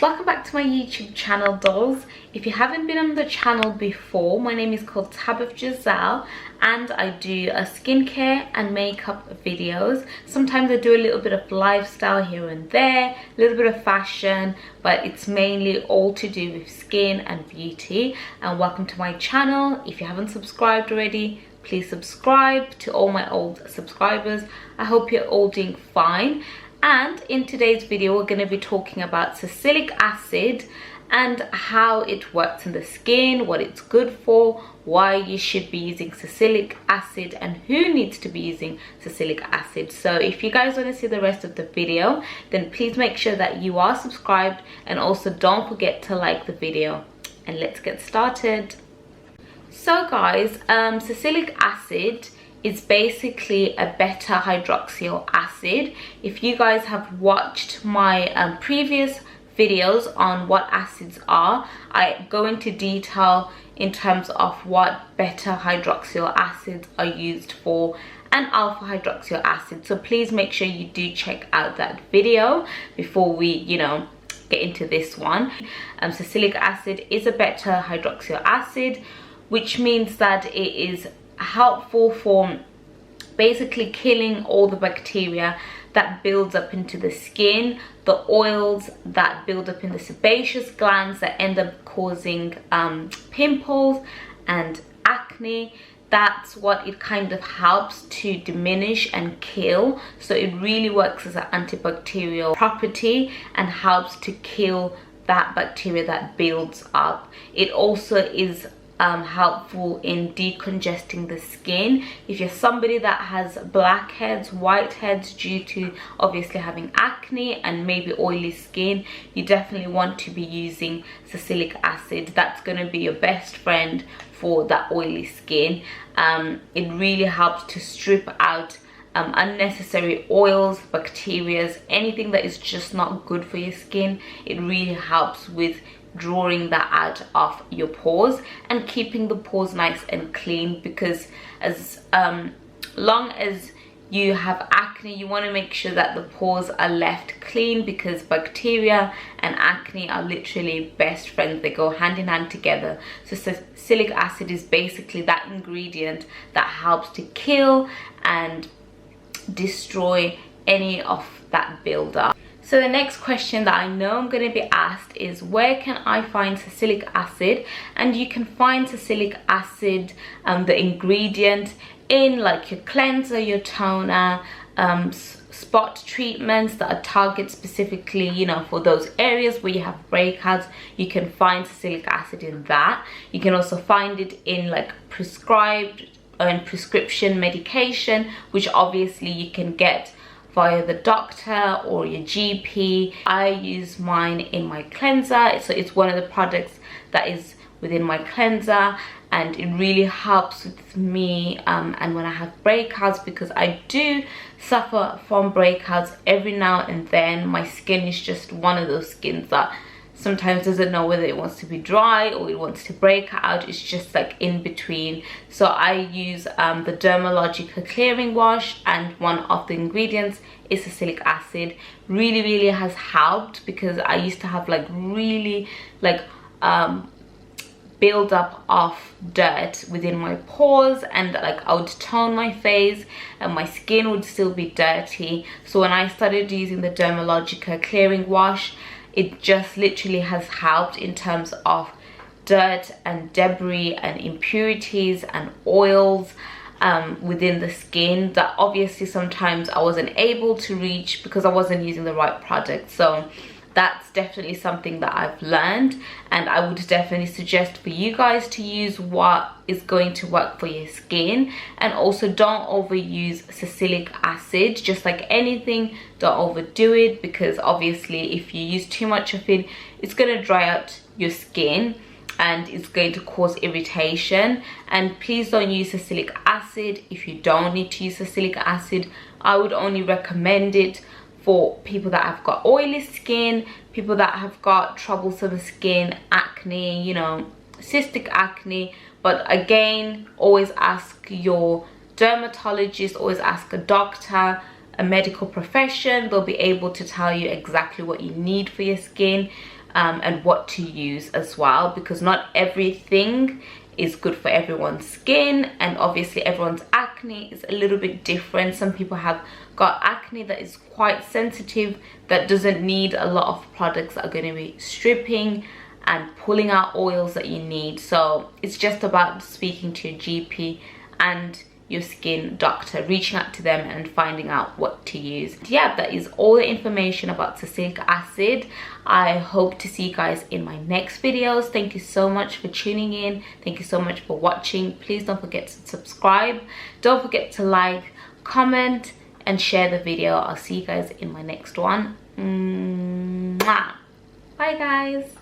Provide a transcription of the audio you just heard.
Welcome back to my YouTube channel, dolls. If you haven't been on the channel before, my name is called tabethgiselle and I do skincare and makeup videos. Sometimes I do a little bit of lifestyle here and there, a little bit of fashion, but it's mainly all to do with skin and beauty. And welcome to my channel. If you haven't subscribed already, please subscribe. To all my old subscribers, I hope you're all doing fine. And in today's video, we're going to be talking about salicylic acid and how it works in the skin, what it's good for, why you should be using salicylic acid, and who needs to be using salicylic acid. So if you guys want to see the rest of the video, then please make sure that you are subscribed, and also don't forget to like the video. And let's get started. So guys, salicylic acid is basically a beta-hydroxyl acid. If you guys have watched my previous videos on what acids are, I go into detail in terms of what beta-hydroxyl acids are used for and alpha-hydroxyl acid. So please make sure you do check out that video before we, get into this one. Salicylic acid is a beta-hydroxyl acid, which means that it is helpful for basically killing all the bacteria that builds up into the skin, the oils that build up in the sebaceous glands that end up causing pimples and acne. That's what it kind of helps to diminish and kill. So it really works as an antibacterial property and helps to kill that bacteria that builds up. It also is helpful in decongesting the skin. If you're somebody that has blackheads, whiteheads due to obviously having acne and maybe oily skin, you definitely want to be using salicylic acid. That's going to be your best friend for that oily skin. It really helps to strip out unnecessary oils, bacteria, anything that is just not good for your skin. It really helps with drawing that out of your pores and keeping the pores nice and clean, because as long as you have acne, you want to make sure that the pores are left clean, because bacteria and acne are literally best friends. They go hand in hand together. So salicylic acid is basically that ingredient that helps to kill and destroy any of that buildup. So the next question that I know I'm going to be asked is, where can I find salicylic acid? And you can find salicylic acid, the ingredient, in like your cleanser, your toner, spot treatments that are targeted specifically, for those areas where you have breakouts. You can find salicylic acid in that. You can also find it in like prescribed and prescription medication, which obviously you can get via the doctor or your GP. I use mine in my cleanser, so it's one of the products that is within my cleanser, and it really helps with me and when I have breakouts, because I do suffer from breakouts every now and then. My skin is just one of those skins that sometimes doesn't know whether it wants to be dry or it wants to break out. It's just like in between. So I use the 𝘷𝘪𝘥𝘦𝘢 clearing wash, and one of the ingredients is salicylic acid. Really has helped, because I used to have really build up of dirt within my pores, and I would tone my face and my skin would still be dirty. So when I started using the 𝘷𝘪𝘥𝘦𝘢 clearing wash, it just literally has helped in terms of dirt and debris and impurities and oils within the skin that obviously sometimes I wasn't able to reach because I wasn't using the right product. So that's definitely something that I've learned, and I would definitely suggest for you guys to use what is going to work for your skin. And also don't overuse salicylic acid. Just like anything, don't overdo it, because obviously if you use too much of it, it's going to dry out your skin and it's going to cause irritation. And please don't use salicylic acid if you don't need to use salicylic acid. I would only recommend it for people that have got oily skin, people that have got troublesome skin, acne, cystic acne. But again, always ask your dermatologist, always ask a doctor, a medical profession. They'll be able to tell you exactly what you need for your skin. and what to use as well, because not everything is good for everyone's skin, and obviously everyone's acne is a little bit different. Some people have got acne that is quite sensitive, that doesn't need a lot of products that are going to be stripping and pulling out oils that you need. So it's just about speaking to your GP and your skin doctor, reaching out to them and finding out what to use. Yeah, that is all the information about salicylic acid. I hope to see you guys in my next videos. Thank you so much for tuning in. Thank you so much for watching. Please don't forget to subscribe. Don't forget to like, comment, and share the video. I'll see you guys in my next one. Mwah. Bye guys.